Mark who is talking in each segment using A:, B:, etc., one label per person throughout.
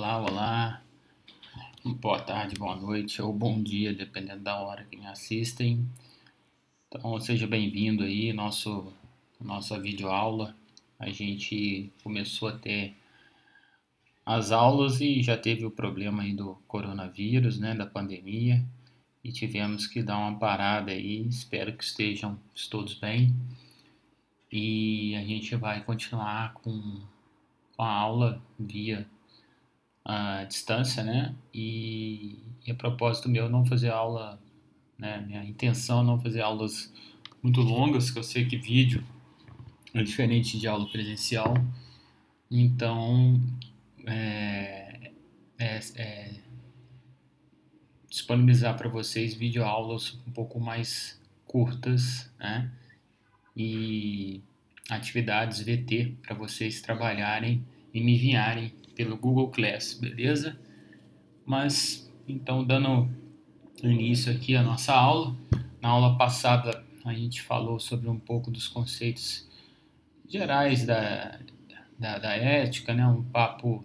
A: Olá, olá, boa tarde, boa noite ou bom dia, dependendo da hora que me assistem. Então, seja bem-vindo aí, nossa videoaula. A gente começou a ter as aulas e já teve o problema aí do coronavírus, né, da pandemia, e tivemos que dar uma parada aí. Espero que estejam todos bem. E a gente vai continuar com a aula via a distância, né? E a propósito meu não fazer aula, né? Minha intenção é não fazer aulas muito longas, que eu sei que vídeo é diferente de aula presencial. Então, disponibilizar para vocês videoaulas um pouco mais curtas, né? E atividades VT para vocês trabalharem e me enviarem pelo Google Class, beleza? Mas, então, dando início aqui à nossa aula. Na aula passada, a gente falou sobre um pouco dos conceitos gerais da ética, né? Um papo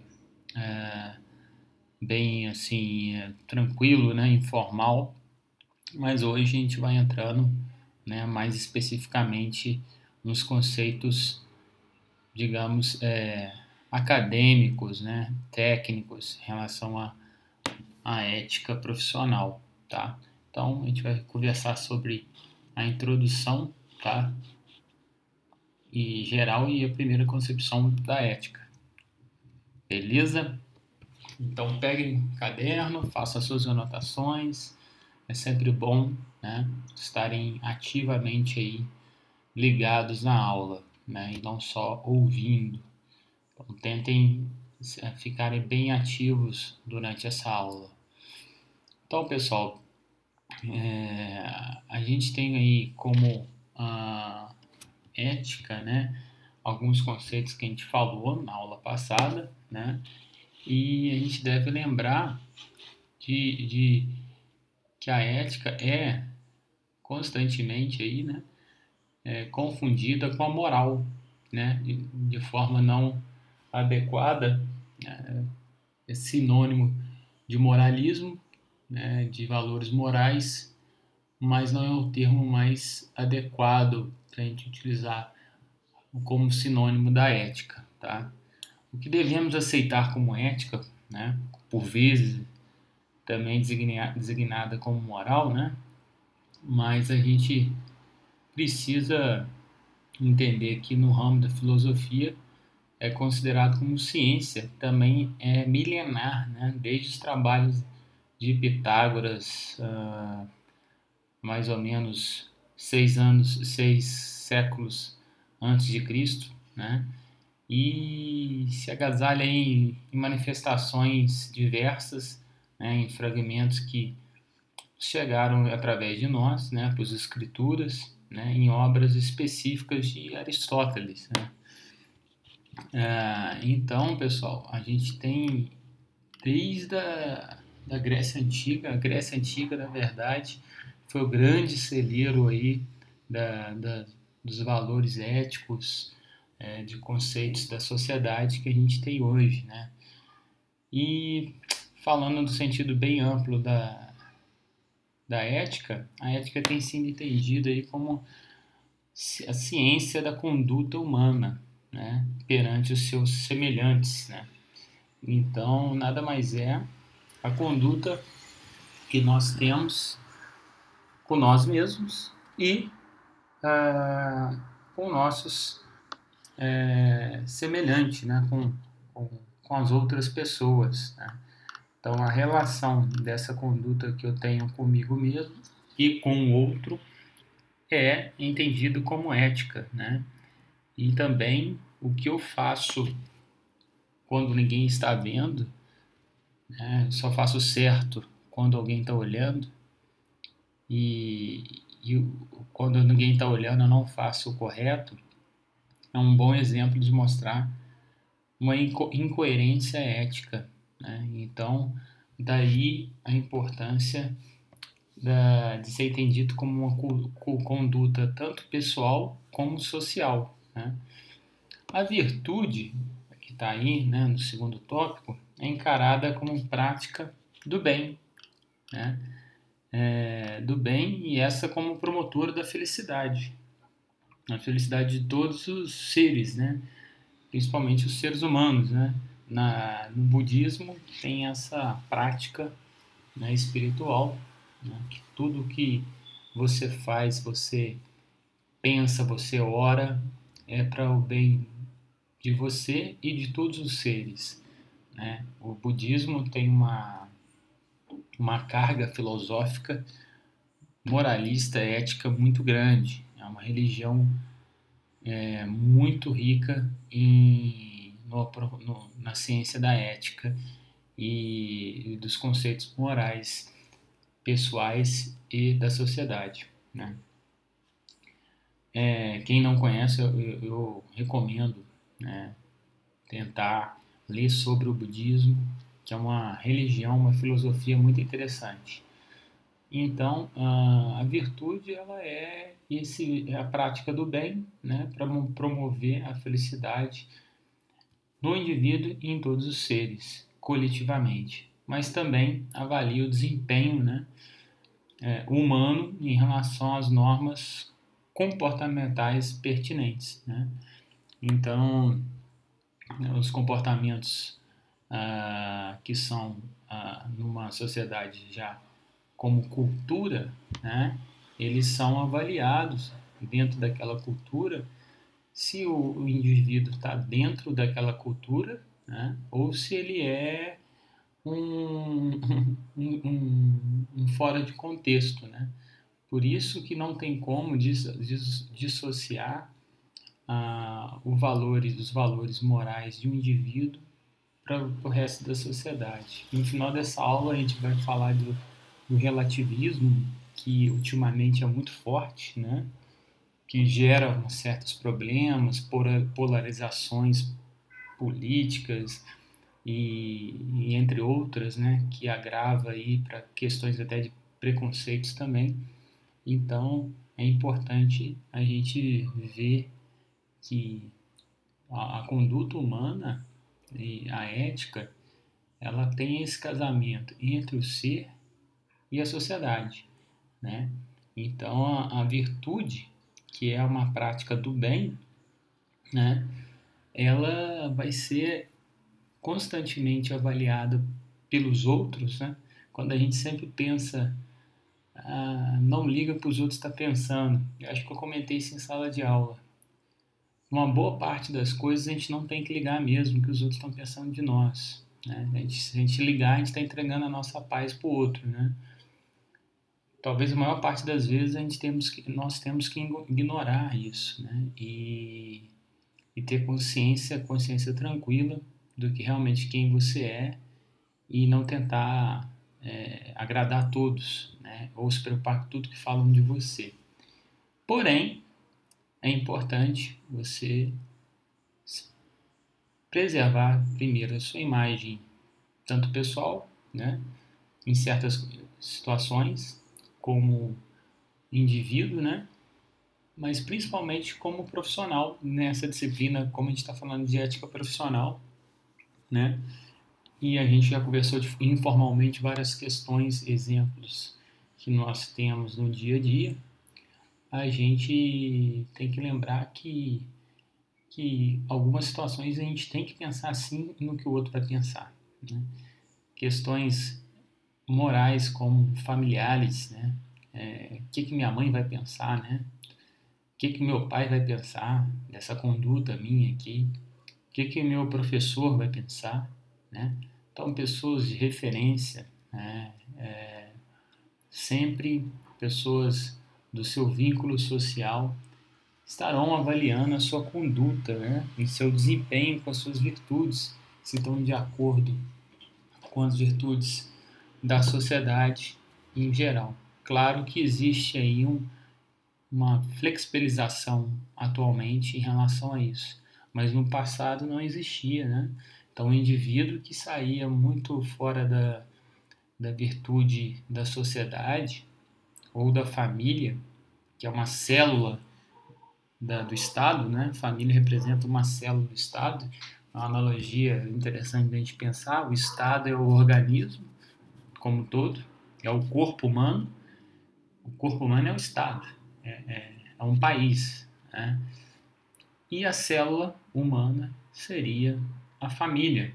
A: bem, assim, tranquilo, né? Informal. Mas hoje a gente vai entrando, né? Mais especificamente nos conceitos, digamos, acadêmicos, né? Técnicos em relação à ética profissional, tá? Então, a gente vai conversar sobre a introdução, tá? E geral e a primeira concepção da ética. Beleza? Então, peguem um caderno, façam as suas anotações. É sempre bom, né, estarem ativamente aí ligados na aula, né, e não só ouvindo. Então, tentem ficarem bem ativos durante essa aula. Então, pessoal, a gente tem aí como ética, né, alguns conceitos que a gente falou na aula passada, né, e a gente deve lembrar de que a ética é constantemente aí, né, confundida com a moral, né, de forma não adequada, é sinônimo de moralismo, né, de valores morais, mas não é o termo mais adequado para a gente utilizar como sinônimo da ética, tá? O que devemos aceitar como ética, né, por vezes também designada como moral, né, mas a gente precisa entender que no ramo da filosofia é considerado como ciência, também é milenar, né, desde os trabalhos de Pitágoras, mais ou menos 6 séculos antes de Cristo, né? E se agasalha em manifestações diversas, né, em fragmentos que chegaram através de nós, né, para as escrituras, né, em obras específicas de Aristóteles, né? Então, pessoal, a gente tem desde a Grécia Antiga, na verdade, foi o grande celeiro aí dos valores éticos, de conceitos da sociedade que a gente tem hoje, né? E falando no sentido bem amplo da ética, a ética tem sido entendida aí como a ciência da conduta humana, né, perante os seus semelhantes, né? Então, nada mais é a conduta que nós temos com nós mesmos e com nossos semelhantes, né, com as outras pessoas, né? Então, a relação dessa conduta que eu tenho comigo mesmo e com o outro é entendido como ética, né? E também o que eu faço quando ninguém está vendo, né? Só faço certo quando alguém está olhando e quando ninguém está olhando eu não faço o correto. É um bom exemplo de mostrar uma incoerência ética, né? Então, daí a importância de ser entendido como uma conduta tanto pessoal como social, né? A virtude, que está aí, né, no segundo tópico, é encarada como prática do bem, né? Do bem, e essa como promotora da felicidade, a felicidade de todos os seres, né? Principalmente os seres humanos, né? No budismo tem essa prática, né, espiritual, né? Que tudo que você faz, você pensa, você ora, é para o bem de você e de todos os seres, né? O budismo tem uma carga filosófica, moralista, ética muito grande. É uma religião muito rica na ciência da ética e dos conceitos morais, pessoais e da sociedade, né? Quem não conhece, eu recomendo, né, tentar ler sobre o budismo, que é uma religião, uma filosofia muito interessante. Então, a virtude ela é a prática do bem, né, para promover a felicidade no indivíduo e em todos os seres, coletivamente. Mas também avalia o desempenho, né, humano em relação às normas comportamentais pertinentes, né? Então, os comportamentos que são numa sociedade já como cultura, né, eles são avaliados dentro daquela cultura, se o indivíduo está dentro daquela cultura, né, ou se ele é um, um fora de contexto, né? Por isso que não tem como dissociar os valores morais de um indivíduo para o resto da sociedade. No final dessa aula a gente vai falar do relativismo, que ultimamente é muito forte, né? Que gera certos problemas, polarizações políticas e entre outras, né? Que agrava aí para questões até de preconceitos também. Então é importante a gente ver que a conduta humana e a ética, ela tem esse casamento entre o ser e a sociedade, né? Então a virtude, que é uma prática do bem, né? Ela vai ser constantemente avaliada pelos outros, né? Quando a gente sempre pensa, não liga para os outros estar pensando. Eu acho que eu comentei isso em sala de aula. Uma boa parte das coisas a gente não tem que ligar mesmo que os outros estão pensando de nós, né? Se a gente ligar, a gente está entregando a nossa paz para o outro, né? Talvez a maior parte das vezes nós temos que ignorar isso, né? E ter consciência tranquila do que realmente quem você é e não tentar agradar a todos, né? Ou se preocupar com tudo que falam de você. Porém, é importante você preservar primeiro a sua imagem, tanto pessoal, né, em certas situações, como indivíduo, né, mas principalmente como profissional nessa disciplina, como a gente está falando de ética profissional, né, e a gente já conversou informalmente várias questões, exemplos que nós temos no dia a dia. A gente tem que lembrar que algumas situações a gente tem que pensar assim no que o outro vai pensar, né? Questões morais como familiares, né? O que minha mãe vai pensar, né? O que meu pai vai pensar dessa conduta minha aqui? O que meu professor vai pensar, né? Então, pessoas de referência, né? Sempre pessoas do seu vínculo social estarão avaliando a sua conduta, né, e seu desempenho com as suas virtudes, se estão de acordo com as virtudes da sociedade em geral. Claro que existe aí uma flexibilização atualmente em relação a isso, mas no passado não existia, né? Então, o indivíduo que saía muito fora da virtude da sociedade ou da família, que é uma célula do Estado, né? Família representa uma célula do Estado. uma analogia interessante de a gente pensar. O Estado é o organismo como um todo, é o corpo humano. O corpo humano é o Estado, é um país, né? E a célula humana seria a família.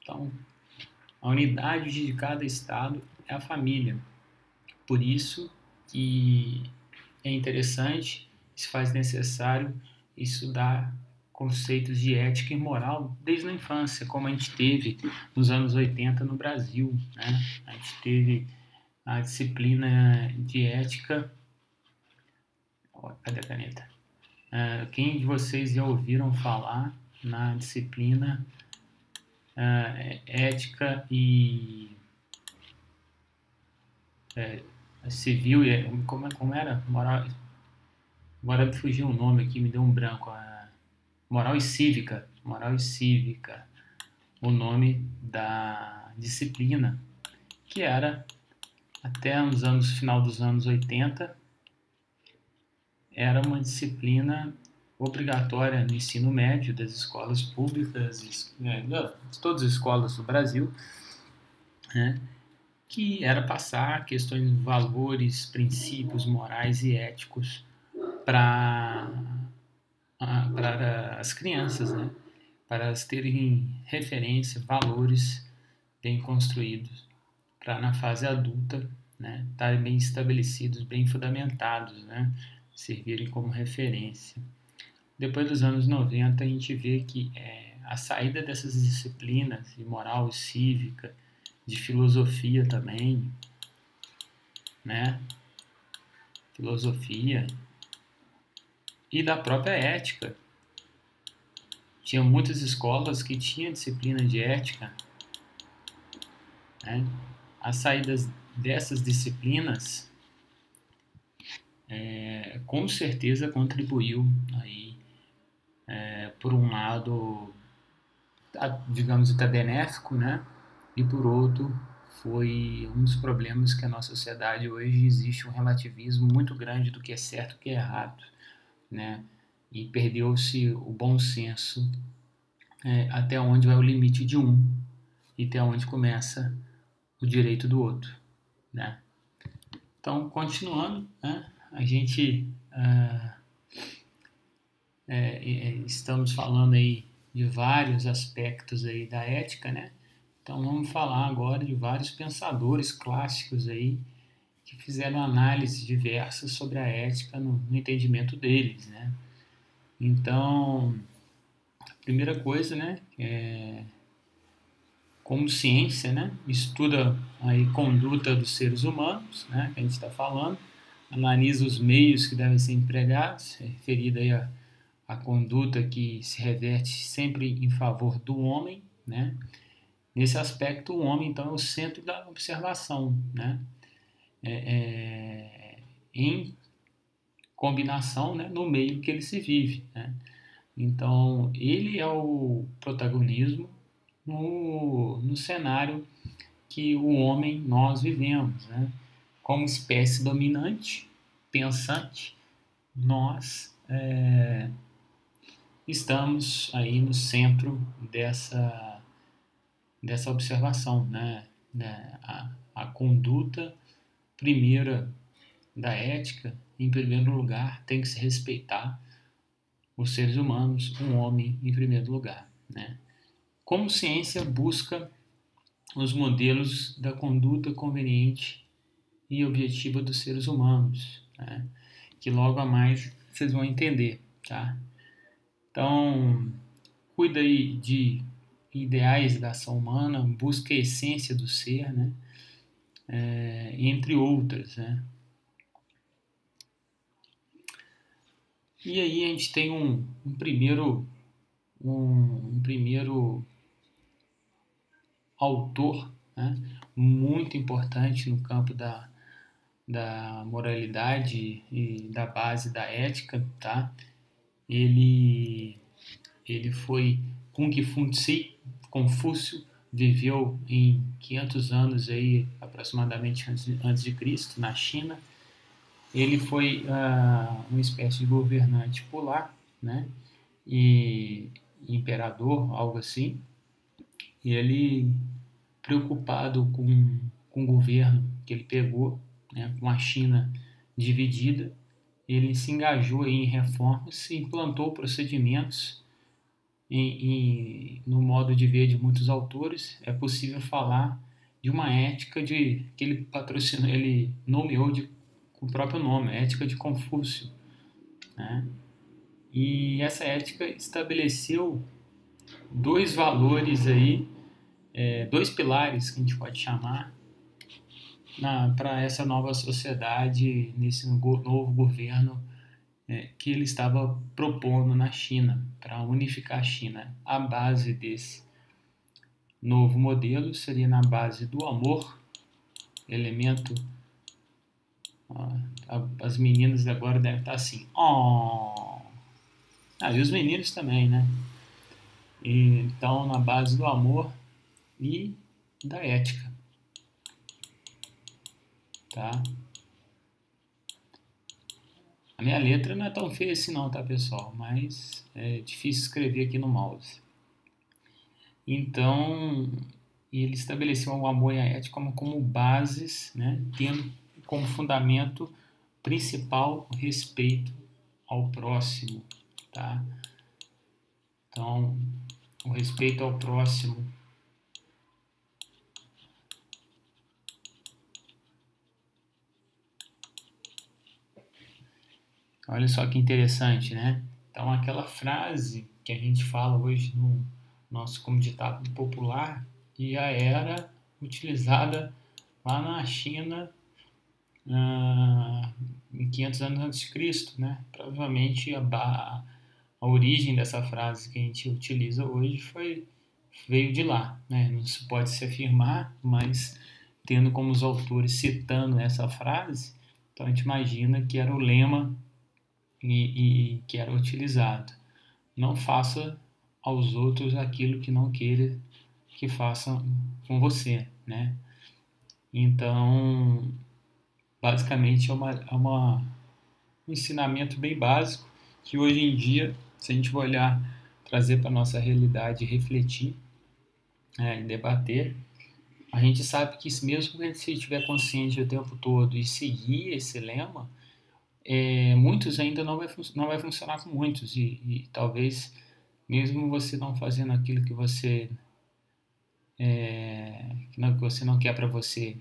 A: Então, a unidade de cada Estado é a família. Por isso que é interessante, se faz necessário estudar conceitos de ética e moral desde a infância, como a gente teve nos anos 80 no Brasil, né? A gente teve a disciplina de ética. Cadê a caneta? Quem de vocês já ouviram falar na disciplina ética e civil? Como era? Moral, agora me fugiu o nome aqui, me deu um branco. Moral e cívica. Moral e cívica. O nome da disciplina, que era até nos final dos anos 80, era uma disciplina obrigatória no ensino médio das escolas públicas, de todas as escolas do Brasil, né, que era passar questões de valores, princípios morais e éticos para as crianças, né, para elas terem referência, valores bem construídos, para na fase adulta, né, estarem bem estabelecidos, bem fundamentados, né, servirem como referência. Depois dos anos 90, a gente vê que a saída dessas disciplinas de moral e cívica, de filosofia também, né? Filosofia e da própria ética. Tinha muitas escolas que tinham disciplina de ética, né? A saída dessas disciplinas com certeza contribuiu aí por um lado, digamos até benéfico, né? E por outro, foi um dos problemas que a nossa sociedade hoje existe um relativismo muito grande do que é certo e o que é errado, né? E perdeu-se o bom senso até onde vai o limite de um e até onde começa o direito do outro, né? Então, continuando, né? A gente estamos falando aí de vários aspectos aí da ética, né? Então vamos falar agora de vários pensadores clássicos aí que fizeram análises diversas sobre a ética no entendimento deles, né? Então, a primeira coisa, né, como ciência, né, estuda aí conduta dos seres humanos, né, que a gente está falando, analisa os meios que devem ser empregados, referida aí a conduta que se reverte sempre em favor do homem, né? Nesse aspecto, o homem, então, é o centro da observação, né? Em combinação, né, no meio que ele se vive, né? Então, ele é o protagonismo no cenário que o homem, nós vivemos, né? Como espécie dominante, pensante, nós estamos aí no centro dessa observação, né? A conduta primeira da ética, em primeiro lugar, tem que se respeitar os seres humanos, um homem em primeiro lugar, né? Como ciência busca os modelos da conduta conveniente e objetiva dos seres humanos, né? Que logo a mais vocês vão entender, tá? Então, cuida aí de ideais da ação humana, busca a essência do ser, né? Entre outras, né? E aí a gente tem um primeiro autor, né, muito importante no campo da moralidade e da base da ética, tá? Ele foi Kung Fu-Tse, Confúcio, viveu em 500 anos aí, aproximadamente antes de Cristo, na China. Ele foi uma espécie de governante polar, né? E imperador, algo assim, e ele, preocupado com o governo que ele pegou, né, com a China dividida, ele se engajou em reformas e implantou procedimentos no modo de ver de muitos autores. É possível falar de uma ética que ele patrocinou, ele nomeou com o próprio nome, Ética de Confúcio, né? E essa ética estabeleceu dois valores aí, dois pilares que a gente pode chamar para essa nova sociedade, nesse novo governo que ele estava propondo na China, para unificar a China. A base desse novo modelo seria na base do amor, elemento. Ó, as meninas agora devem estar assim. Oh! E os meninos também, né? Então, na base do amor e da ética, tá? A minha letra não é tão feia assim não, tá, pessoal? Mas é difícil escrever aqui no mouse. Então, ele estabeleceu o amor e a ética como bases, né? Tendo como fundamento principal o respeito ao próximo, tá? Então, o respeito ao próximo. Olha só que interessante, né? Então, aquela frase que a gente fala hoje no nosso como ditado popular já era utilizada lá na China em 500 anos antes de Cristo, né? Provavelmente a origem dessa frase que a gente utiliza hoje veio de lá, né? Não se pode se afirmar, mas tendo como os autores citando essa frase, então a gente imagina que era o lema e que era utilizado. Não faça aos outros aquilo que não queira que façam com você, né? Então, basicamente um ensinamento bem básico que hoje em dia, se a gente for olhar, trazer para a nossa realidade, refletir, e debater, a gente sabe que mesmo que a gente estiver consciente o tempo todo e seguir esse lema, muitos ainda não vai funcionar com muitos e talvez mesmo você não fazendo aquilo que você não quer para você,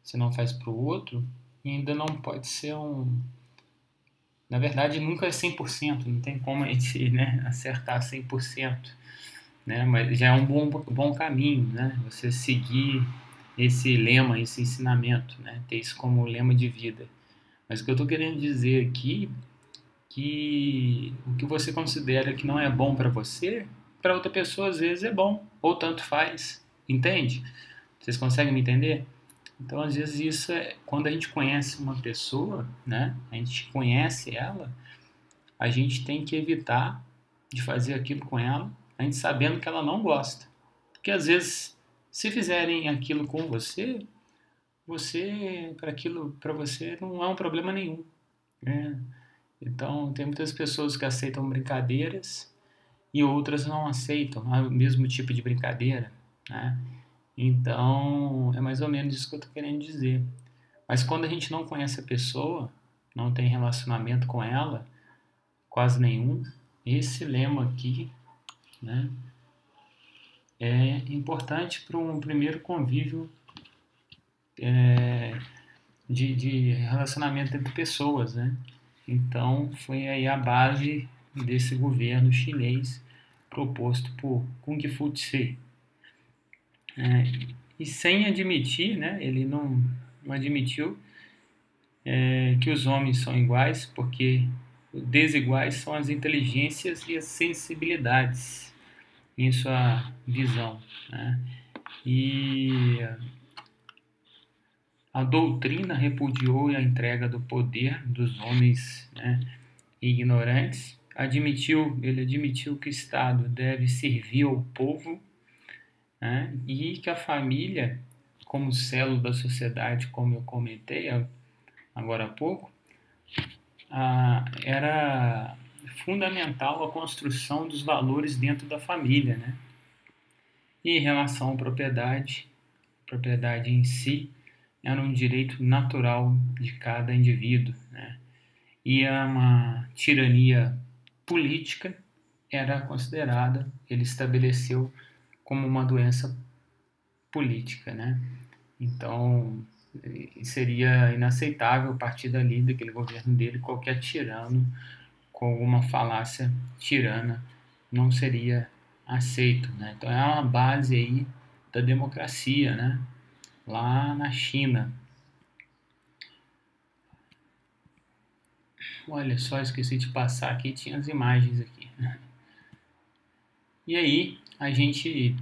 A: você não faz para o outro, e ainda não pode ser na verdade nunca é 100%, não tem como a gente, né, acertar 100%, né, mas já é um bom caminho, né, você seguir esse lema, esse ensinamento, né, ter isso como lema de vida. Mas o que eu estou querendo dizer aqui que o que você considera que não é bom para você, para outra pessoa às vezes é bom, ou tanto faz, entende? Vocês conseguem me entender? Então, às vezes isso é quando a gente conhece uma pessoa, né? A gente conhece ela, a gente tem que evitar de fazer aquilo com ela, a gente sabendo que ela não gosta. Porque às vezes, se fizerem aquilo com você, para você não é um problema nenhum, né? Então, tem muitas pessoas que aceitam brincadeiras e outras não aceitam o mesmo tipo de brincadeira, né? Então, é mais ou menos isso que eu estou querendo dizer. Mas quando a gente não conhece a pessoa, não tem relacionamento com ela, quase nenhum, esse lema aqui, né, é importante para um primeiro convívio de relacionamento entre pessoas, né? Então, foi aí a base desse governo chinês proposto por Kung Fu Tse. E sem admitir, né, ele não admitiu que os homens são iguais, porque desiguais são as inteligências e as sensibilidades em sua visão, né? E a doutrina repudiou a entrega do poder dos homens, né, ignorantes. Ele admitiu que o Estado deve servir ao povo, né, e que a família, como célula da sociedade, como eu comentei agora há pouco, fundamental à construção dos valores dentro da família, né? E em relação à propriedade, a propriedade em si era um direito natural de cada indivíduo, né? E uma tirania política era considerada, ele estabeleceu como uma doença política, né? Então, seria inaceitável a partir dali, daquele governo dele, qualquer tirano com alguma falácia tirana não seria aceito, né? Então, é uma base aí da democracia, né? Lá na China. Olha só, esqueci de passar aqui, tinha as imagens aqui. E aí, a gente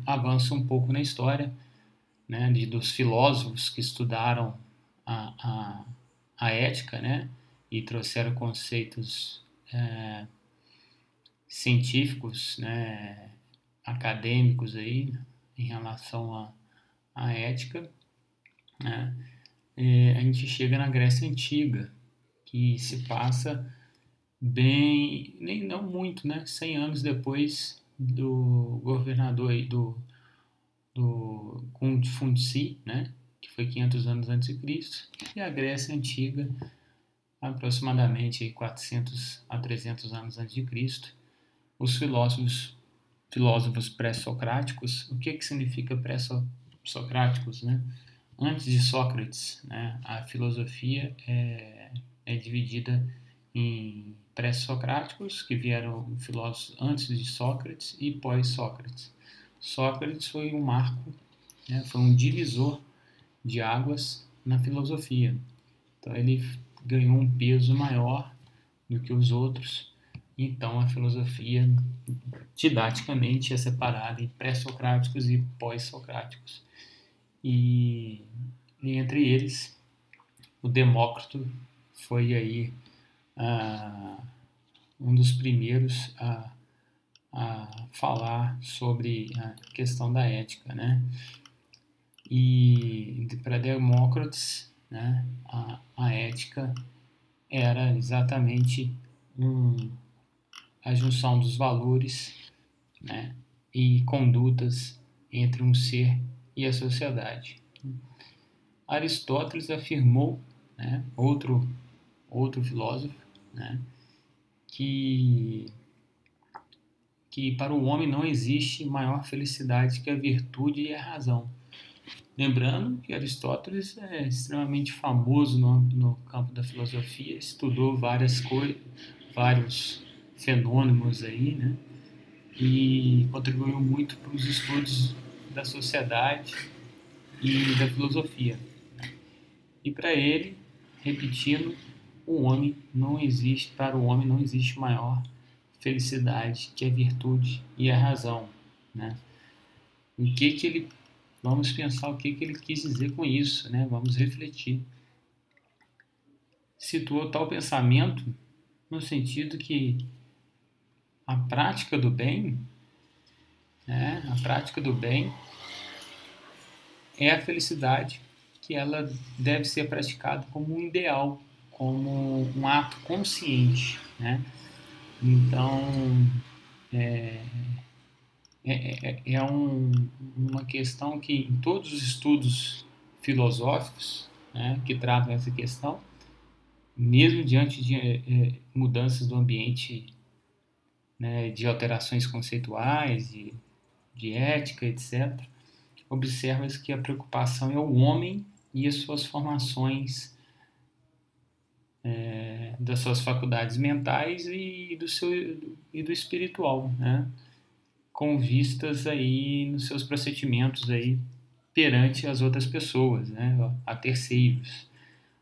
A: avança um pouco na história, né, dos filósofos que estudaram a ética, né, e trouxeram conceitos científicos, né, acadêmicos aí, em relação à ética, né. A gente chega na Grécia Antiga, que se passa bem, nem não muito, né, 100 anos depois do governador aí, do Kung Fu-Tse, né, que foi 500 anos antes de Cristo, e a Grécia Antiga, aproximadamente 400 a 300 anos antes de Cristo. Os filósofos pré-socráticos, o que significa pré-socráticos, né? Antes de Sócrates, né, a filosofia é dividida em pré-socráticos, que vieram filósofos antes de Sócrates, e pós-Sócrates. Sócrates foi um marco, né, foi um divisor de águas na filosofia. Então ele ganhou um peso maior do que os outros. Então a filosofia didaticamente é separada em pré-socráticos e pós-socráticos. E entre eles, o Demócrito foi aí um dos primeiros a falar sobre a questão da ética, né? E para Demócrito, né, a ética era exatamente a junção dos valores, né, e condutas entre um ser e a sociedade. Aristóteles afirmou, né, outro filósofo, né, que para o homem não existe maior felicidade que a virtude e a razão. Lembrando que Aristóteles é extremamente famoso no campo da filosofia, estudou vários fenômenos aí, né? E contribuiu muito para os estudos da sociedade e da filosofia. E para ele, repetindo, para o homem não existe maior felicidade que a virtude e a razão, né? Vamos pensar o que ele quis dizer com isso, né? Vamos refletir. Situou tal pensamento no sentido que a prática do bem, né? A prática do bem é a felicidade, que ela deve ser praticada como um ideal, como um ato consciente, né? Então, uma questão que em todos os estudos filosóficos, né, que tratam essa questão, mesmo diante de mudanças do ambiente, né, de alterações conceituais, de ética, etc., observa-se que a preocupação é o homem e as suas formações, das suas faculdades mentais e do espiritual, né, com vistas aí nos seus procedimentos aí perante as outras pessoas, né, a terceiros,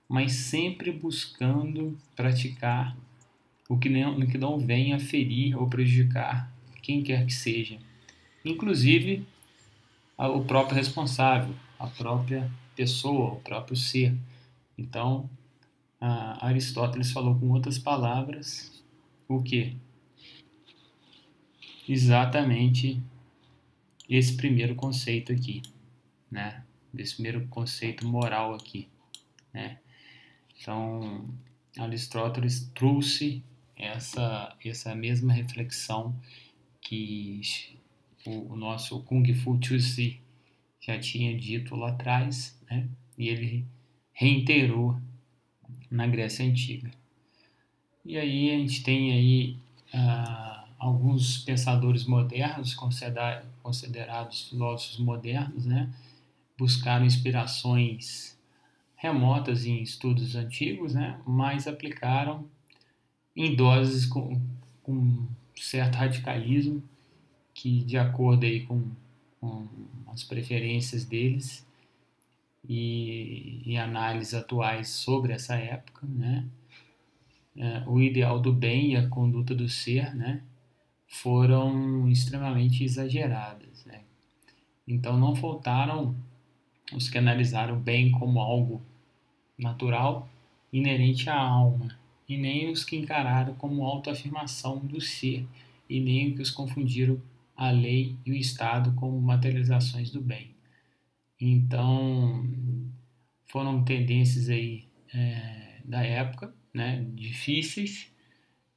A: mas sempre buscando praticar o que não venha ferir ou prejudicar quem quer que seja, inclusive o próprio responsável, a própria pessoa, o próprio ser. Então, Aristóteles falou com outras palavras o que? Exatamente esse primeiro conceito aqui, né? Desse primeiro conceito moral aqui, né? Então, Aristóteles trouxe essa mesma reflexão que o nosso Kung Fu Tzu já tinha dito lá atrás, né? E ele reiterou na Grécia Antiga. E aí a gente tem aí alguns pensadores modernos, considerados filósofos modernos, né? Buscaram inspirações remotas em estudos antigos, né? Mas aplicaram em doses com certo radicalismo, que de acordo aí com as preferências deles e análises atuais sobre essa época, né? O ideal do bem e a conduta do ser, né? Foram extremamente exageradas, né? Então não faltaram os que analisaram o bem como algo natural, inerente à alma, e nem os que encararam como autoafirmação do ser, e nem os que os confundiram a lei e o Estado como materializações do bem. Então, foram tendências aí da época, né, difíceis,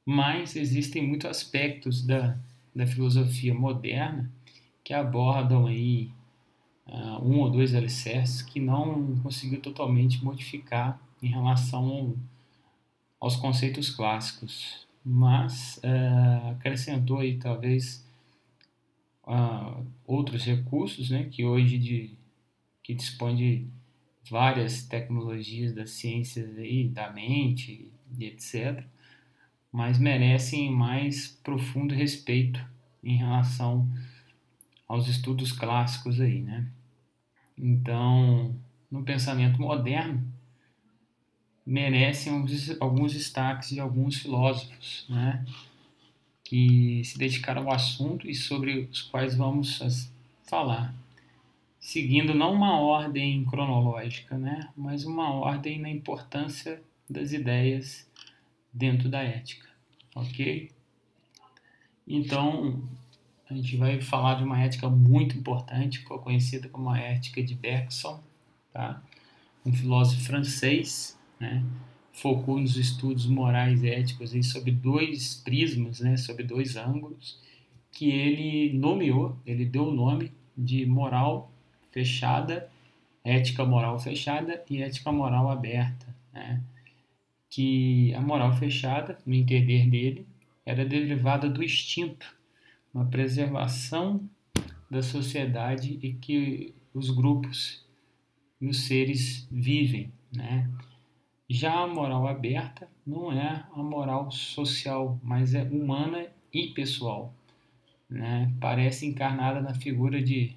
A: mas existem muitos aspectos da filosofia moderna que abordam aí um ou dois alicerces que não conseguiu totalmente modificar em relação aos conceitos clássicos, mas acrescentou aí talvez outros recursos, né, que hoje que dispõe de várias tecnologias das ciências aí, da mente e etc., mas merecem mais profundo respeito em relação aos estudos clássicos aí, né? Então, no pensamento moderno, merecem alguns destaques de alguns filósofos, né, que se dedicaram ao assunto e sobre os quais vamos falar, seguindo não uma ordem cronológica, né, mas uma ordem na importância das ideias dentro da ética, ok? Então, a gente vai falar de uma ética muito importante, que foi conhecida como a ética de Bergson, tá? Um filósofo francês, né? Focou nos estudos morais e éticos aí sobre dois prismas, né? Sobre dois ângulos, que ele nomeou, ele deu o nome de moral fechada, ética moral fechada e ética moral aberta, né? Que a moral fechada, no entender dele, era derivada do instinto, uma preservação da sociedade e que os grupos e os seres vivem, né? Já a moral aberta não é a moral social, mas é humana e pessoal, né? Parece encarnada na figura de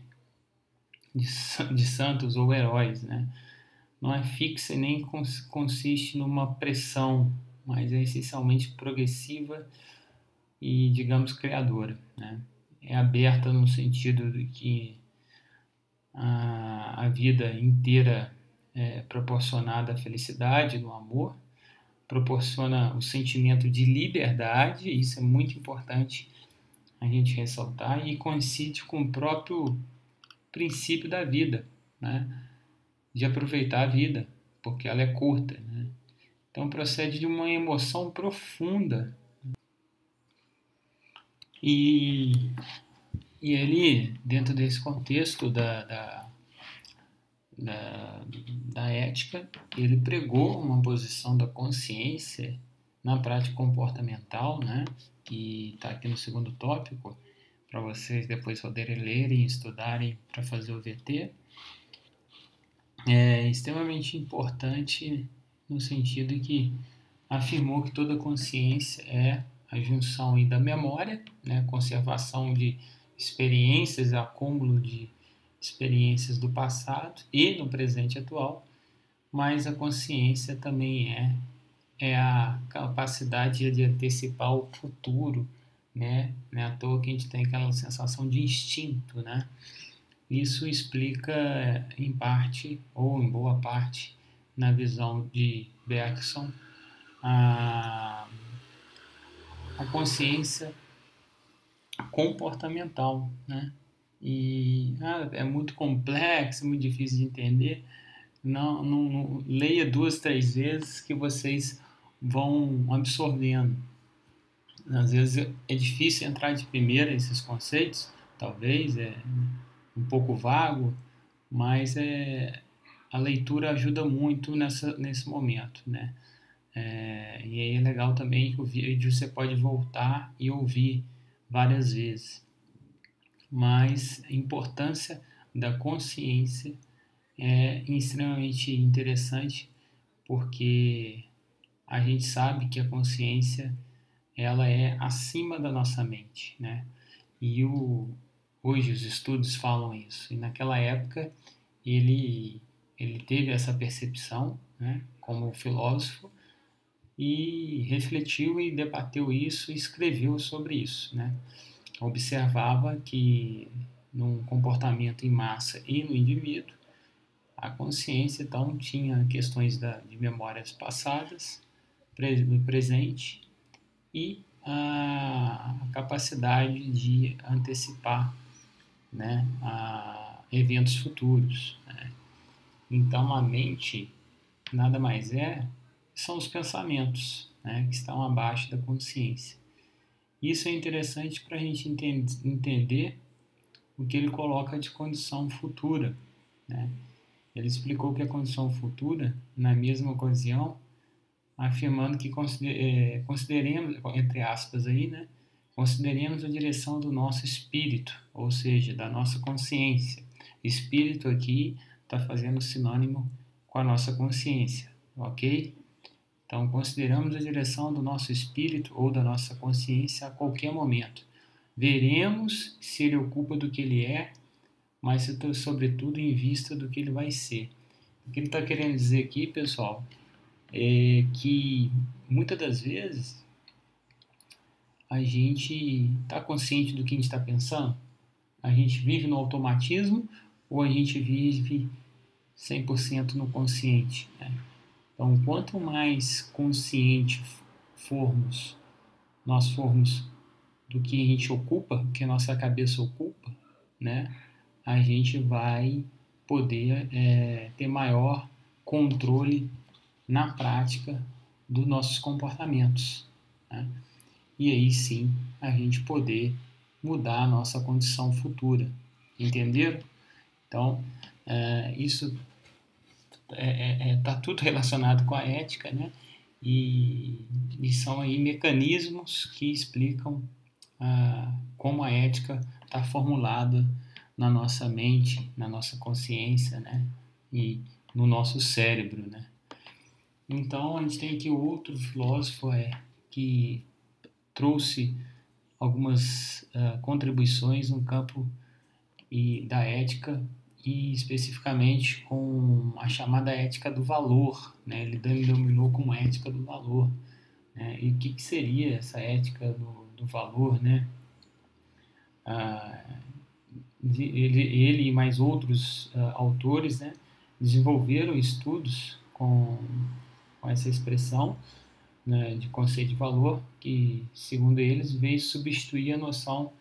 A: santos ou heróis, né? Não é fixa e nem consiste numa pressão, mas é essencialmente progressiva e, digamos, criadora, né? É aberta no sentido de que a vida inteira é proporcionada à felicidade, no amor, proporciona o sentimento de liberdade, isso é muito importante a gente ressaltar, e coincide com o próprio princípio da vida, né? De aproveitar a vida, porque ela é curta, né? Então procede de uma emoção profunda. E ele, dentro desse contexto da ética, ele pregou uma posição da consciência na prática comportamental, né? Que está aqui no segundo tópico, para vocês depois poderem ler e estudarem para fazer o VT. É extremamente importante no sentido que afirmou que toda consciência é a junção aí da memória, né? Conservação de experiências, acúmulo de experiências do passado e no presente atual, mas a consciência também é a capacidade de antecipar o futuro, né? Não é à toa que a gente tem aquela sensação de instinto, né? Isso explica, em parte, ou em boa parte, na visão de Bergson, a consciência comportamental, né? E é muito complexo, muito difícil de entender. Não leia 2, 3 vezes que vocês vão absorvendo. Às vezes é difícil entrar de primeira esses conceitos, talvez, é um pouco vago, mas a leitura ajuda muito nesse momento, né? E aí é legal também que o vídeo você pode voltar e ouvir várias vezes. Mas a importância da consciência é extremamente interessante, porque a gente sabe que a consciência ela é acima da nossa mente, né? E hoje os estudos falam isso. E naquela época ele, ele teve essa percepção, né, como filósofo, e refletiu e debateu isso e escreveu sobre isso, né? Observava que num comportamento em massa e no indivíduo, a consciência então tinha questões de memórias passadas, do presente e a capacidade de antecipar, né, a eventos futuros, né? Então a mente nada mais são os pensamentos, né, que estão abaixo da consciência. Isso é interessante para a gente entender o que ele coloca de condição futura, né? Ele explicou que a condição futura, na mesma ocasião, afirmando que consideremos, entre aspas aí, né, consideremos a direção do nosso espírito, ou seja, da nossa consciência. Espírito aqui está fazendo sinônimo com a nossa consciência, ok? Então, consideramos a direção do nosso espírito ou da nossa consciência a qualquer momento. Veremos se ele ocupa do que ele é, mas sobretudo em vista do que ele vai ser. O que ele está querendo dizer aqui, pessoal, é que muitas das vezes a gente está consciente do que a gente está pensando? A gente vive no automatismo ou a gente vive 100% no consciente, né? Então, quanto mais consciente nós formos do que a gente ocupa, que a nossa cabeça ocupa, né, a gente vai poder ter maior controle na prática dos nossos comportamentos, né? E aí sim a gente poder mudar a nossa condição futura. Entenderam? Então, isso está tudo relacionado com a ética, né? E são aí mecanismos que explicam como a ética está formulada na nossa mente, na nossa consciência, né? E no nosso cérebro, né? Então, a gente tem aqui outro filósofo que trouxe algumas contribuições no campo da ética e especificamente com a chamada ética do valor, né? Ele denominou como ética do valor, né? E o que seria essa ética do valor, né? Ele e mais outros autores, né, desenvolveram estudos com essa expressão, né, de conceito de valor, que, segundo eles, veio substituir a noção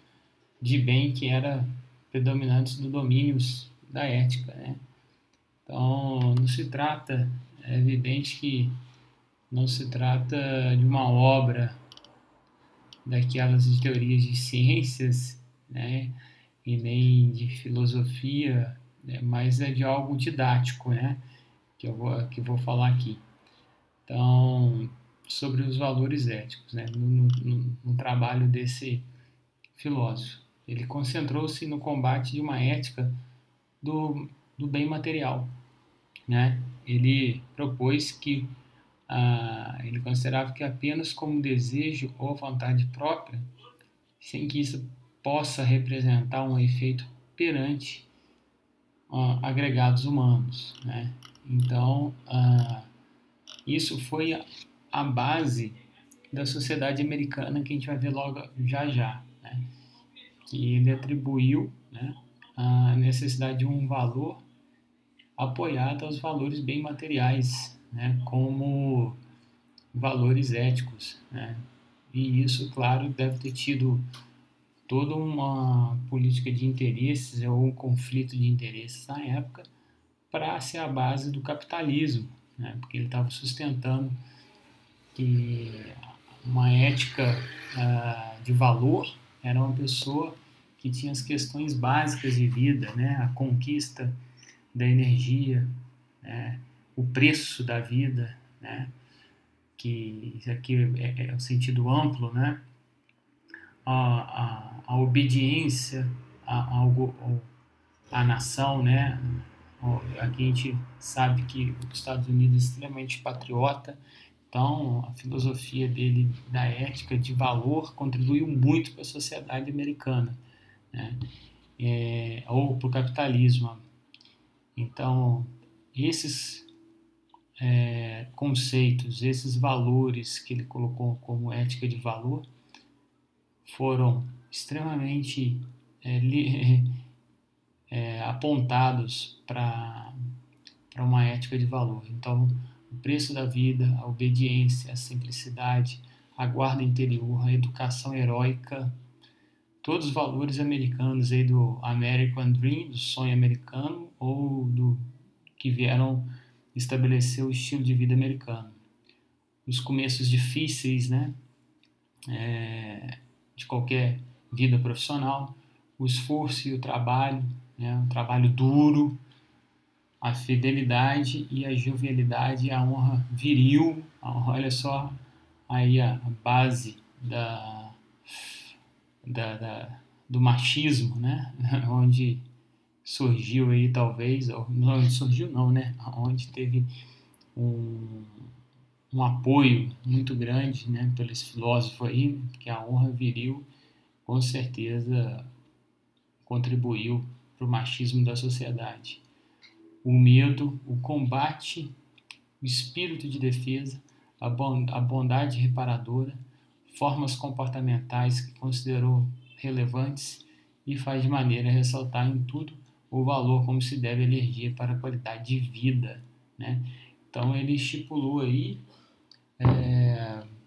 A: de bem que era predominante dos domínios da ética, né? Então, não se trata, é evidente que não se trata de uma obra daquelas de teorias de ciências, né, e nem de filosofia, né, mas é de algo didático, né, que eu vou falar aqui. Então, sobre os valores éticos, né, no trabalho desse filósofo. Ele concentrou-se no combate de uma ética do bem material, né? Ele propôs que ele considerava que apenas como desejo ou vontade própria, sem que isso possa representar um efeito perante agregados humanos, né? Então, isso foi a base da sociedade americana que a gente vai ver logo já, né? Que ele atribuiu, né, a necessidade de um valor apoiado aos valores bem materiais, né, como valores éticos, né? E isso, claro, deve ter tido toda uma política de interesses ou um conflito de interesses na época para ser a base do capitalismo, né? Porque ele estava sustentando que uma ética de valor era uma pessoa que tinha as questões básicas de vida, né? A conquista da energia, né? O preço da vida, né? Que isso aqui é o sentido amplo, né? A obediência à nação, né? Aqui a gente sabe que os Estados Unidos é extremamente patriota, então a filosofia dele da ética de valor contribuiu muito para a sociedade americana, né? Ou para o capitalismo. Então esses conceitos, esses valores que ele colocou como ética de valor foram extremamente apontados para uma ética de valor. Então, o preço da vida, a obediência, a simplicidade, a guarda interior, a educação heróica, todos os valores americanos aí do American Dream, do sonho americano, ou do que vieram estabelecer o estilo de vida americano. Os começos difíceis, né, de qualquer vida profissional, o esforço e o trabalho, né, o trabalho duro, a fidelidade e a jovialidade, a honra viril. Olha só aí a base do machismo, né? Onde surgiu aí talvez, não surgiu não, né? Onde teve um apoio muito grande, né, pelos filósofos aí, que a honra viril com certeza contribuiu para o machismo da sociedade. O medo, o combate, o espírito de defesa, a bondade reparadora, formas comportamentais que considerou relevantes e faz de maneira a ressaltar em tudo o valor como se deve eleger para a qualidade de vida, né? Então ele estipulou aí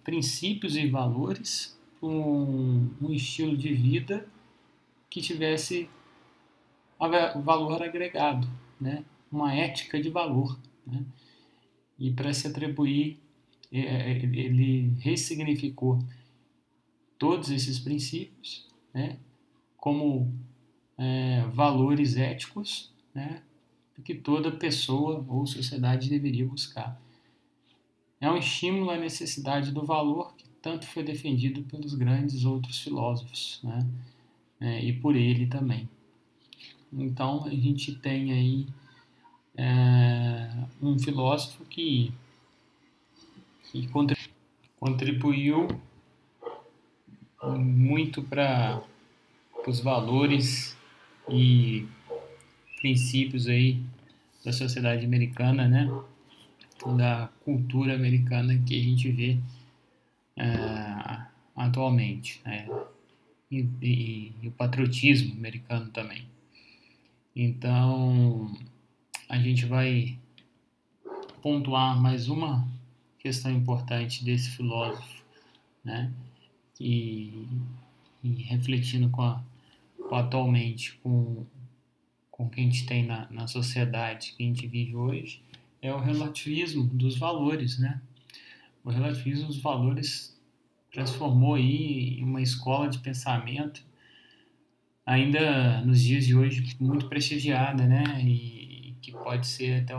A: princípios e valores, um estilo de vida que tivesse valor agregado, né? Uma ética de valor, né? E para se atribuir, ele ressignificou todos esses princípios, né? Como valores éticos, né? Que toda pessoa ou sociedade deveria buscar. É um estímulo à necessidade do valor que tanto foi defendido pelos grandes outros filósofos, né? E por ele também. Então a gente tem aí um filósofo que contribuiu muito para os valores e princípios aí da sociedade americana, né? Da cultura americana que a gente vê atualmente, né? E o patriotismo americano também. Então, a gente vai pontuar mais uma questão importante desse filósofo, né? E refletindo atualmente com o que a gente tem na sociedade que a gente vive hoje, é o relativismo dos valores, né? O relativismo dos valores transformou aí em uma escola de pensamento ainda nos dias de hoje muito prestigiada, né? E que pode ser até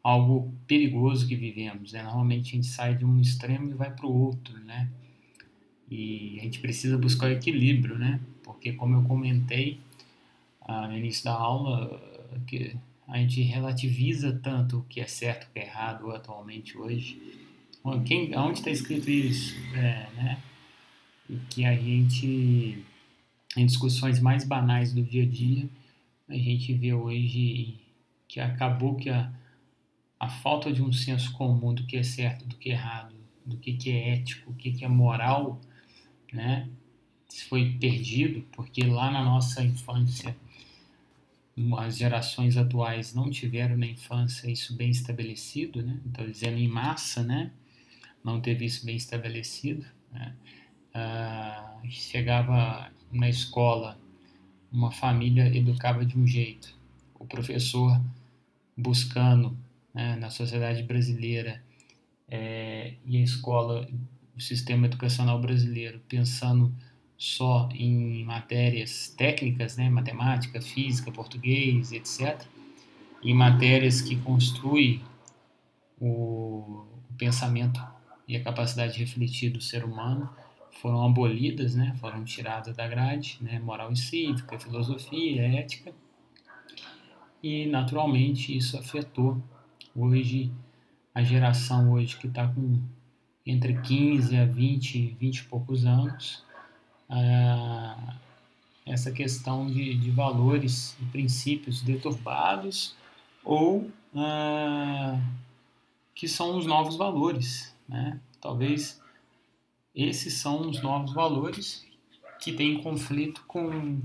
A: algo perigoso que vivemos, né? Normalmente a gente sai de um extremo e vai para o outro, né? E a gente precisa buscar o equilíbrio, né? Porque como eu comentei no início da aula, que a gente relativiza tanto o que é certo, o que é errado atualmente hoje. Aonde está escrito isso? Né? E que a gente, em discussões mais banais do dia a dia, a gente vê hoje que acabou que a falta de um senso comum do que é certo, do que é errado, do que é ético, o que é moral, né? Foi perdido, porque lá na nossa infância as gerações atuais não tiveram na infância isso bem estabelecido, né? Estou dizendo em massa, né? Não teve isso bem estabelecido, né? Chegava na escola, uma família educava de um jeito, o professor buscando, né, na sociedade brasileira, e a escola o sistema educacional brasileiro pensando só em matérias técnicas, né, matemática, física, português, etc., e matérias que construem o pensamento e a capacidade de refletir do ser humano foram abolidas, né, foram tiradas da grade, né, moral e cívica, filosofia, ética, e naturalmente isso afetou hoje a geração hoje que está com entre 15 a 20 e poucos anos, essa questão de valores e princípios deturbados ou que são os novos valores, né? Talvez esses são os novos valores que têm conflito com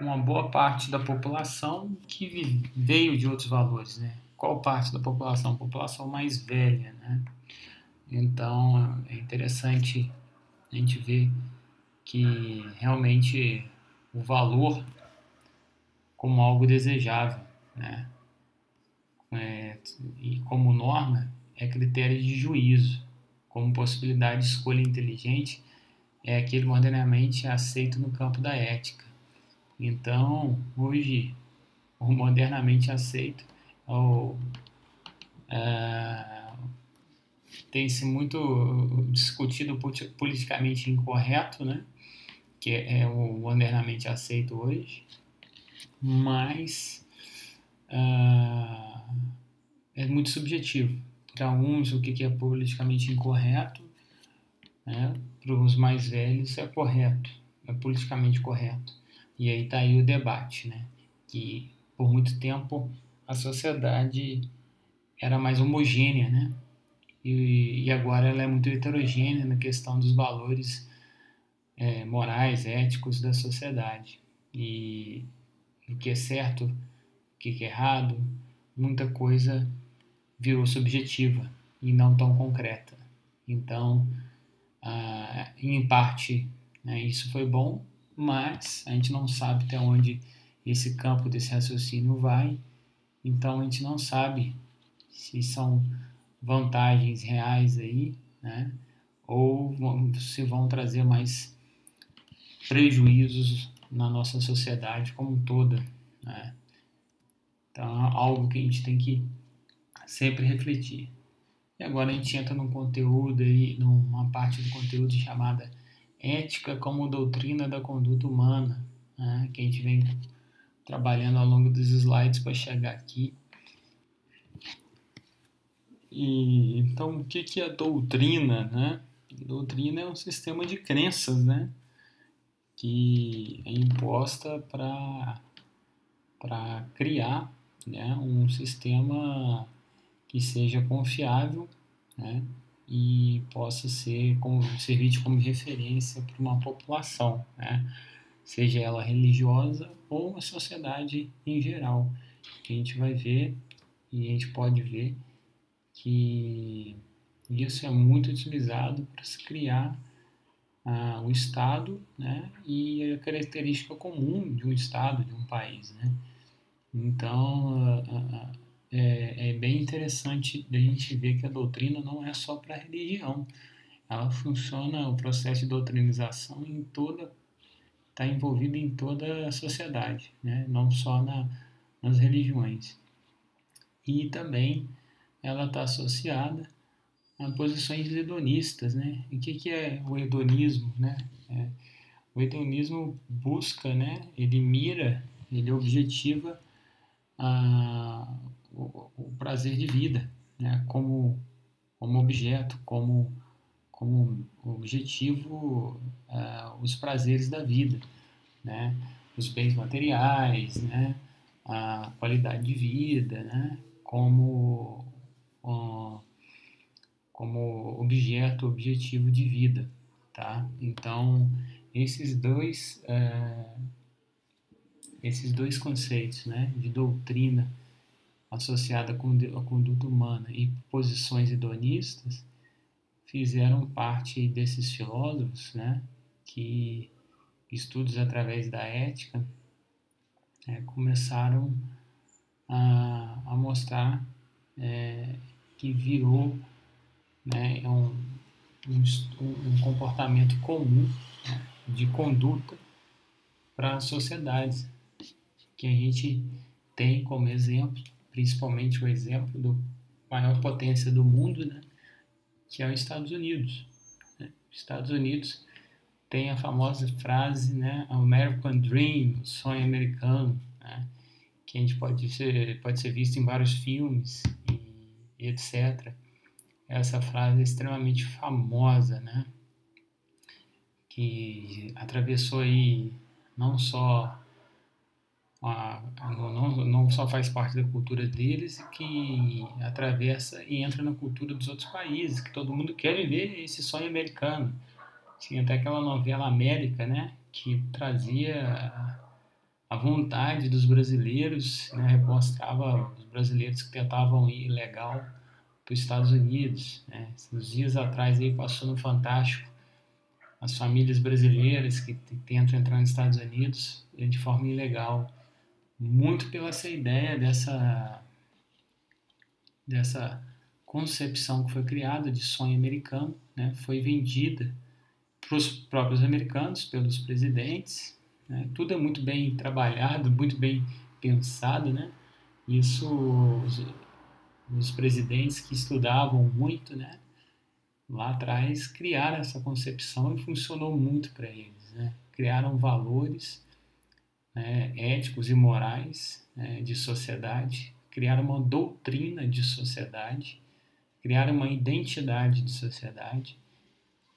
A: uma boa parte da população que veio de outros valores, né? Qual parte da população? A população mais velha, né? Então, é interessante a gente ver que realmente o valor como algo desejável, né? E como norma é critério de juízo, como possibilidade de escolha inteligente é aquele modernamente aceito no campo da ética. Então, hoje, o modernamente aceito tem-se muito discutido politicamente incorreto, né? Que é o modernamente aceito hoje, mas é muito subjetivo. Para uns, o que é politicamente incorreto, né? Para os mais velhos, é correto, é politicamente correto. E aí está aí o debate, né? Que por muito tempo a sociedade era mais homogênea, né? E agora ela é muito heterogênea na questão dos valores morais, éticos da sociedade. E o que é certo, o que é errado, muita coisa virou subjetiva e não tão concreta. Então, em parte, né, isso foi bom, mas a gente não sabe até onde esse campo desse raciocínio vai, então a gente não sabe se são vantagens reais aí, né, ou se vão trazer mais prejuízos na nossa sociedade como um toda, né? Então é algo que a gente tem que sempre refletir. E agora a gente entra num conteúdo aí, numa parte do conteúdo chamada Ética como doutrina da conduta humana, né? Que a gente vem trabalhando ao longo dos slides para chegar aqui. E então o que é doutrina, né? Doutrina é um sistema de crenças, né? Que é imposta para criar, né, um sistema que seja confiável, né, e possa servir como referência para uma população, né, seja ela religiosa ou a sociedade em geral. Que a gente vai ver e a gente pode ver que isso é muito utilizado para se criar o Estado, né, e a característica comum de um Estado, de um país, né. Então, é bem interessante a gente ver que a doutrina não é só para a religião. Ela funciona, o processo de doutrinização está envolvido em toda a sociedade, né? Não só nas religiões. E também ela está associada a posições hedonistas, né? E o que é o hedonismo, né? O hedonismo busca, né? Ele mira, ele objetiva o prazer de vida, né? Como objeto, como objetivo, os prazeres da vida, né? Os bens materiais, né? A qualidade de vida, né? Como objeto, objetivo de vida, tá? Então, esses dois conceitos, né? De doutrina associada à conduta humana e posições hedonistas fizeram parte desses filósofos, né, que estudos através da ética começaram a mostrar que virou, né, um comportamento comum, né, de conduta para as sociedades, que a gente tem como exemplo, principalmente o exemplo do maior potência do mundo, né, que é os Estados Unidos. Os Estados Unidos tem a famosa frase, né, American Dream, o sonho americano, né, que a gente pode ser visto em vários filmes e etc. Essa frase é extremamente famosa, né, que atravessou aí não só não só faz parte da cultura deles, que atravessa e entra na cultura dos outros países, que todo mundo quer viver esse sonho americano. Tinha até aquela novela América, né, que trazia a vontade dos brasileiros, né, mostrava os brasileiros que tentavam ir legal para os Estados Unidos, né. Uns dias atrás aí passou no Fantástico as famílias brasileiras que tentam entrar nos Estados Unidos de forma ilegal, muito pela essa ideia dessa concepção que foi criada de sonho americano, né, foi vendida para os próprios americanos, pelos presidentes, né, tudo é muito bem trabalhado, muito bem pensado, né, isso os presidentes que estudavam muito, né, lá atrás criaram essa concepção e funcionou muito para eles, né, criaram valores, né, éticos e morais, né, de sociedade, criaram uma doutrina de sociedade, criaram uma identidade de sociedade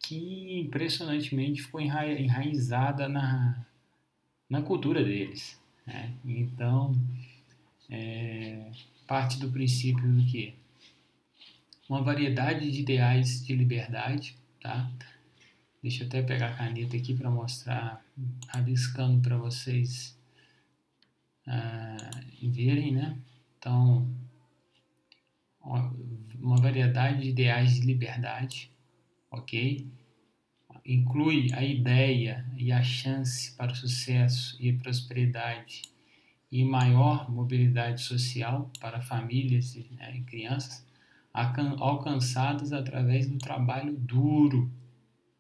A: que impressionantemente ficou enraizada na cultura deles, né? Então, parte do princípio do que? Uma variedade de ideais de liberdade, tá? Deixa eu até pegar a caneta aqui para mostrar, rabiscando para vocês verem, né? Então, uma variedade de ideais de liberdade, ok? Inclui a ideia e a chance para o sucesso e prosperidade e maior mobilidade social para famílias, né, e crianças, alcançadas através do trabalho duro,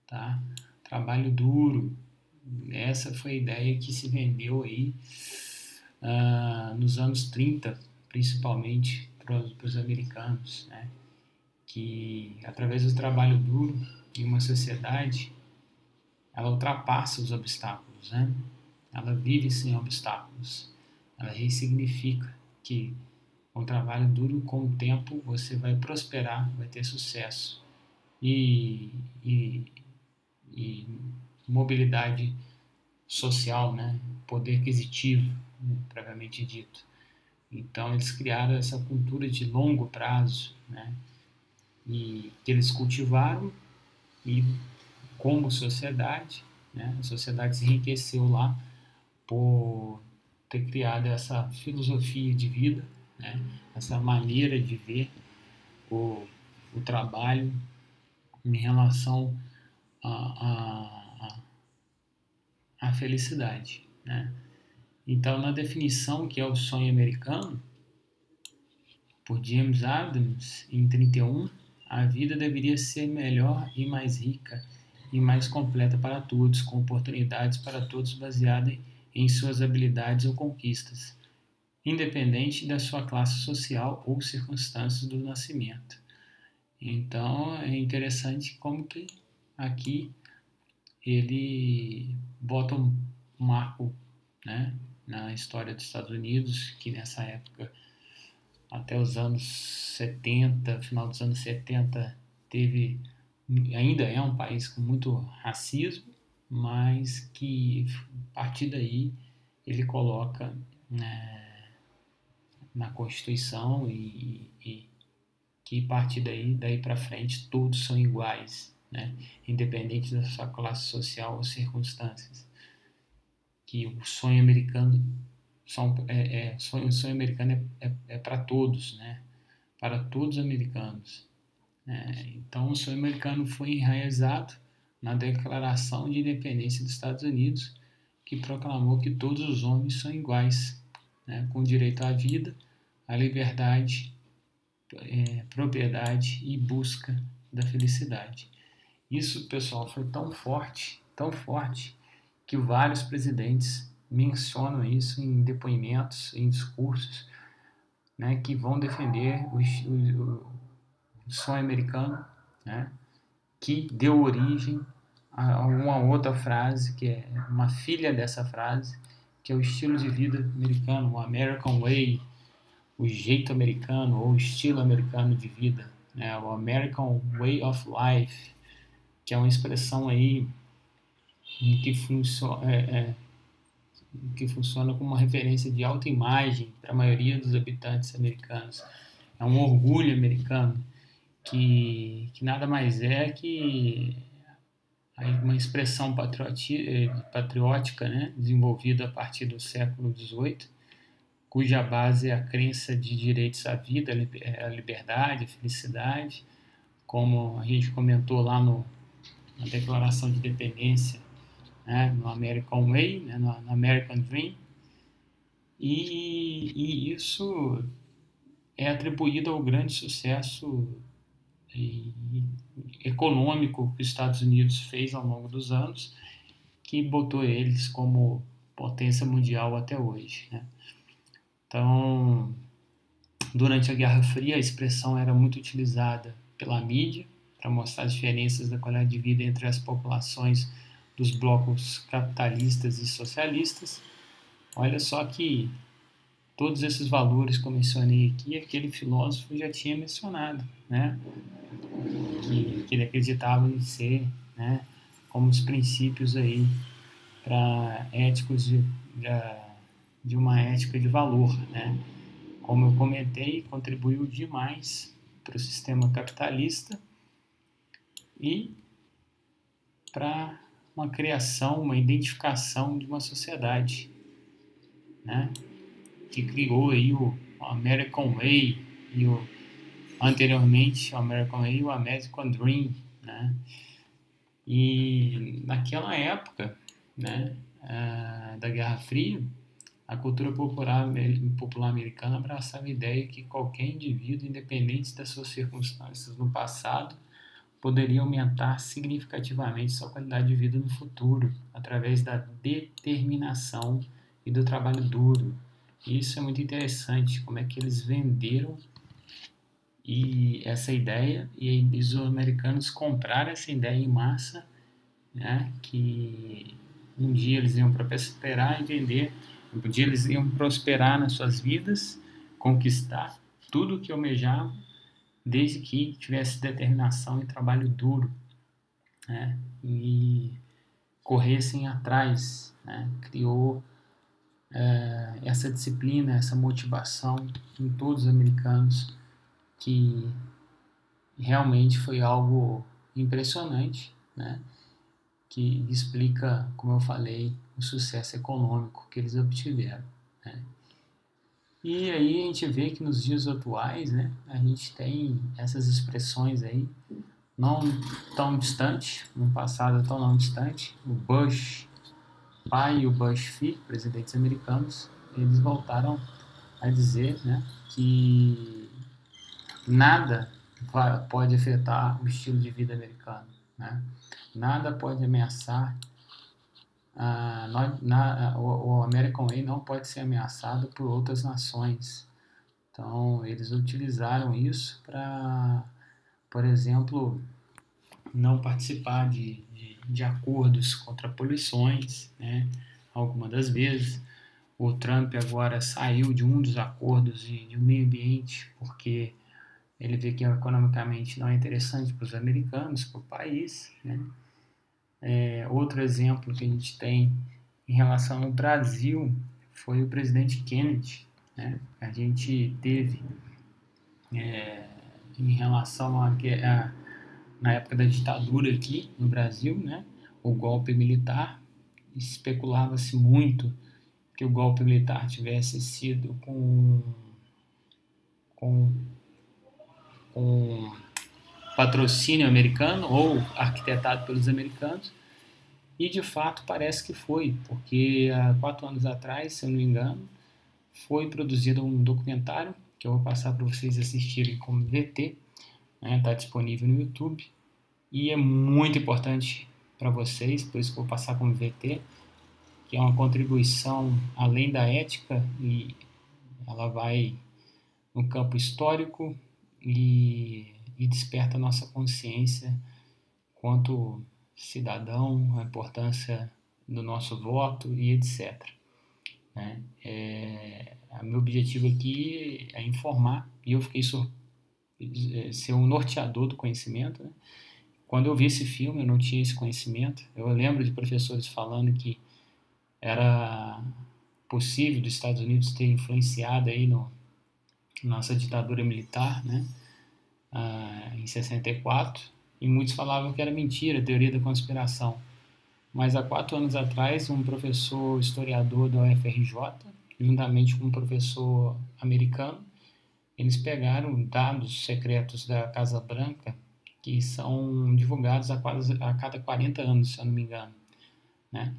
A: tá? Trabalho duro. Essa foi a ideia que se vendeu aí nos anos 30, principalmente para os americanos, né? Que através do trabalho duro em uma sociedade ela ultrapassa os obstáculos, né? Ela vive sem obstáculos, ela ressignifica que com trabalho duro, com o tempo, você vai prosperar, vai ter sucesso e, e, e mobilidade social, né? Poder aquisitivo, né? Propriamente dito. Então, eles criaram essa cultura de longo prazo, né? E que eles cultivaram e como sociedade, né? A sociedade se enriqueceu lá por ter criado essa filosofia de vida, né? Essa maneira de ver o trabalho em relação à felicidade, né? Então, na definição que é o sonho americano, por James Adams, em 31, a vida deveria ser melhor e mais rica e mais completa para todos, com oportunidades para todos baseada em suas habilidades ou conquistas, independente da sua classe social ou circunstâncias do nascimento. Então é interessante como que aqui ele bota um marco, né, na história dos Estados Unidos, que nessa época, até os anos 70, final dos anos 70, ainda é um país com muito racismo, mas que a partir daí ele coloca, né, na Constituição e que a partir daí para frente todos são iguais, né, independente da sua classe social ou circunstâncias. Que o sonho americano o sonho americano é para todos, né, para todos os americanos. Então, o sonho americano foi enraizado na Declaração de Independência dos Estados Unidos, que proclamou que todos os homens são iguais, né, com direito à vida, à liberdade, propriedade e busca da felicidade. Isso, pessoal, foi tão forte, que vários presidentes mencionam isso em depoimentos, em discursos, né, que vão defender o sonho americano, né, que deu origem a uma outra frase, que é uma filha dessa frase, que é o estilo de vida americano, o American Way, o jeito americano ou o estilo americano de vida, né, o American Way of Life, que é uma expressão aí que funciona como uma referência de autoimagem para a maioria dos habitantes americanos. É um orgulho americano que nada mais é que uma expressão patriótica, né, desenvolvida a partir do século XVIII, cuja base é a crença de direitos à vida, à liberdade, à felicidade, como a gente comentou lá na Declaração de Independência, né, no American Way, né, no American Dream, e isso é atribuído ao grande sucesso econômico que os Estados Unidos fez ao longo dos anos, que botou eles como potência mundial até hoje, né? Então, durante a Guerra Fria, a expressão era muito utilizada pela mídia para mostrar as diferenças da qualidade de vida entre as populações dos blocos capitalistas e socialistas. Olha só que todos esses valores que eu mencionei aqui, aquele filósofo já tinha mencionado, né? Que ele acreditava em ser, né, como os princípios aí para éticos de uma ética de valor, né? Como eu comentei, contribuiu demais para o sistema capitalista e para uma criação, uma identificação de uma sociedade, né, que criou aí o American Way e anteriormente o American Way e o American Dream, né? E naquela época, né, da Guerra Fria, a cultura popular americana abraçava a ideia que qualquer indivíduo, independente das suas circunstâncias no passado, poderia aumentar significativamente sua qualidade de vida no futuro, através da determinação e do trabalho duro. E isso é muito interessante, como é que eles venderam essa ideia, e os americanos compraram essa ideia em massa, né, que um dia eles iam prosperar e vender, um dia eles iam prosperar nas suas vidas, conquistar tudo o que almejavam, desde que tivesse determinação e trabalho duro, né, e corressem atrás, né, criou essa disciplina, essa motivação em todos os americanos, que realmente foi algo impressionante, né, que explica, como eu falei, o sucesso econômico que eles obtiveram, né. E aí a gente vê que nos dias atuais, né, a gente tem essas expressões aí, não tão distante, no passado tão não distante, o Bush pai e o Bush filho, presidentes americanos, eles voltaram a dizer, né, que nada pode afetar o estilo de vida americano, né? Nada pode ameaçar o American Way não pode ser ameaçado por outras nações. Então, eles utilizaram isso para, por exemplo, não participar de acordos contra poluições, né? Algumas das vezes. O Trump agora saiu de um dos acordos de meio ambiente porque ele vê que economicamente não é interessante para os americanos, para o país, né? Outro exemplo que a gente tem em relação ao Brasil foi o presidente Kennedy, né? A gente teve em relação na época da ditadura aqui no Brasil, né, o golpe militar, especulava-se muito que o golpe militar tivesse sido com patrocínio americano ou arquitetado pelos americanos, e de fato parece que foi, porque há 4 anos atrás, se eu não me engano, foi produzido um documentário que eu vou passar para vocês assistirem como VT, está disponível no YouTube, e é muito importante para vocês, por isso que eu vou passar como VT, que é uma contribuição além da ética, e ela vai no campo histórico e desperta a nossa consciência quanto cidadão, a importância do nosso voto e etc. Né? Meu objetivo aqui é informar, e eu fiquei ser um norteador do conhecimento. Né? Quando eu vi esse filme, eu não tinha esse conhecimento. Eu lembro de professores falando que era possível dos Estados Unidos ter influenciado aí nossa ditadura militar, né? Em 64, e muitos falavam que era mentira, teoria da conspiração. Mas há 4 anos atrás, um professor historiador da UFRJ, juntamente com um professor americano, eles pegaram dados secretos da Casa Branca que são divulgados a cada 40 anos, se eu não me engano, né?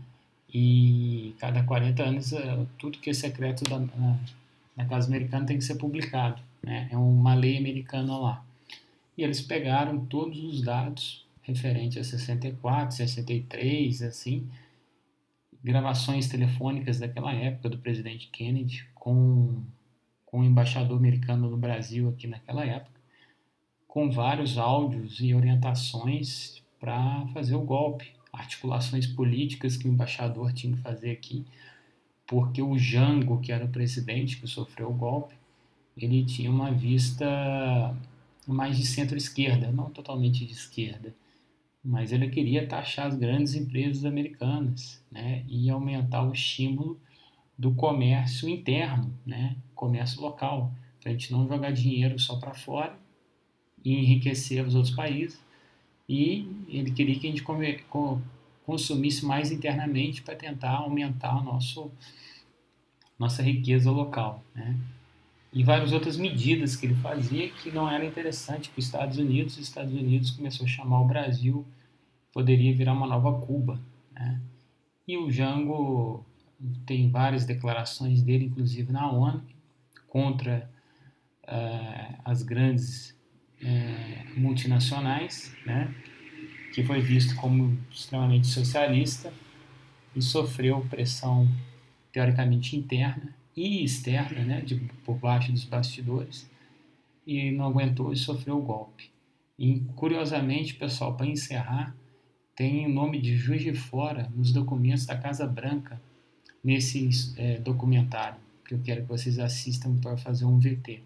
A: E cada 40 anos tudo que é secreto na Casa Americana tem que ser publicado, né? É uma lei americana lá. E eles pegaram todos os dados referentes a 64, 63, assim, gravações telefônicas daquela época do presidente Kennedy com o embaixador americano no Brasil aqui naquela época, com vários áudios e orientações para fazer o golpe, articulações políticas que o embaixador tinha que fazer aqui, porque o Jango, que era o presidente que sofreu o golpe, ele tinha uma vista mais de centro-esquerda, não totalmente de esquerda, mas ele queria taxar as grandes empresas americanas, né, e aumentar o estímulo do comércio interno, né, comércio local, para a gente não jogar dinheiro só para fora e enriquecer os outros países. E ele queria que a gente consumisse mais internamente para tentar aumentar nossa riqueza local, né? E várias outras medidas que ele fazia que não era interessante para os Estados Unidos. Os Estados Unidos começou a chamar o Brasil, poderia virar uma nova Cuba, né? E o Jango tem várias declarações dele, inclusive na ONU, contra as grandes multinacionais, né? Que foi visto como extremamente socialista e sofreu pressão teoricamente interna e externa, né, por baixo dos bastidores, e não aguentou e sofreu o golpe. E, curiosamente, pessoal, para encerrar, tem o nome de Juiz de Fora nos documentos da Casa Branca, nesse documentário, que eu quero que vocês assistam para fazer um VT,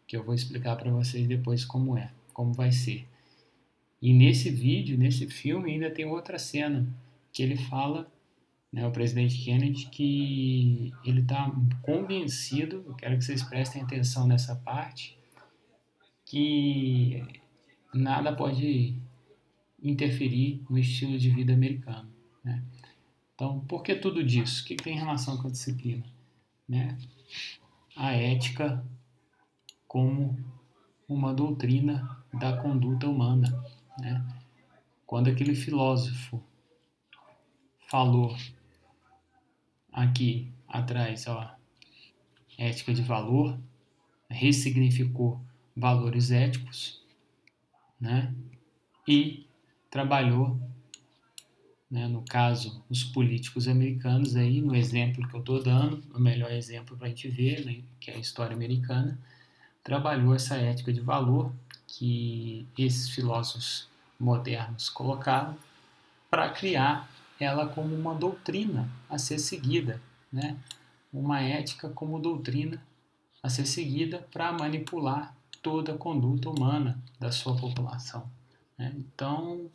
A: que eu vou explicar para vocês depois como vai ser. E nesse vídeo, nesse filme, ainda tem outra cena, que ele fala, né, o presidente Kennedy, que ele está convencido, eu quero que vocês prestem atenção nessa parte, que nada pode interferir no estilo de vida americano, né? Então, por que tudo disso? O que tem relação com a disciplina? Né? A ética como uma doutrina da conduta humana, né? Quando aquele filósofo falou aqui atrás, ó, ética de valor, ressignificou valores éticos, né? E trabalhou, né, no caso, os políticos americanos aí, no exemplo que eu estou dando, o melhor exemplo para a gente ver, né, que é a história americana, trabalhou essa ética de valor que esses filósofos modernos colocaram para criar ela como uma doutrina a ser seguida, né? Uma ética como doutrina a ser seguida para manipular toda a conduta humana da sua população, né? Então,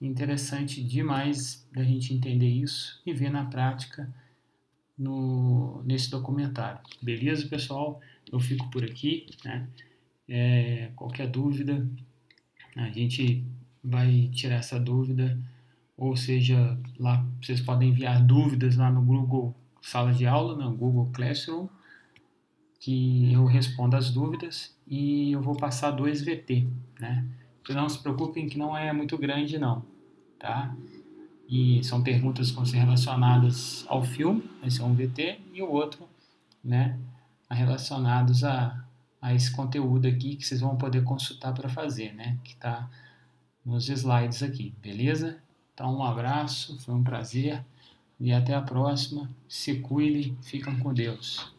A: interessante demais da gente entender isso e ver na prática nesse documentário. Beleza, pessoal? Eu fico por aqui, né? Qualquer dúvida, a gente vai tirar essa dúvida, ou seja, lá vocês podem enviar dúvidas lá no Google Sala de Aula, no Google Classroom, que eu respondo as dúvidas e eu vou passar 2 VT, né? Então não se preocupem que não é muito grande não, tá? E são perguntas que vão ser relacionadas ao filme, esse é um VT, e o outro, né, relacionados a esse conteúdo aqui que vocês vão poder consultar para fazer, né? Que está nos slides aqui, beleza? Então, um abraço, foi um prazer e até a próxima. Se cuidem, fiquem com Deus.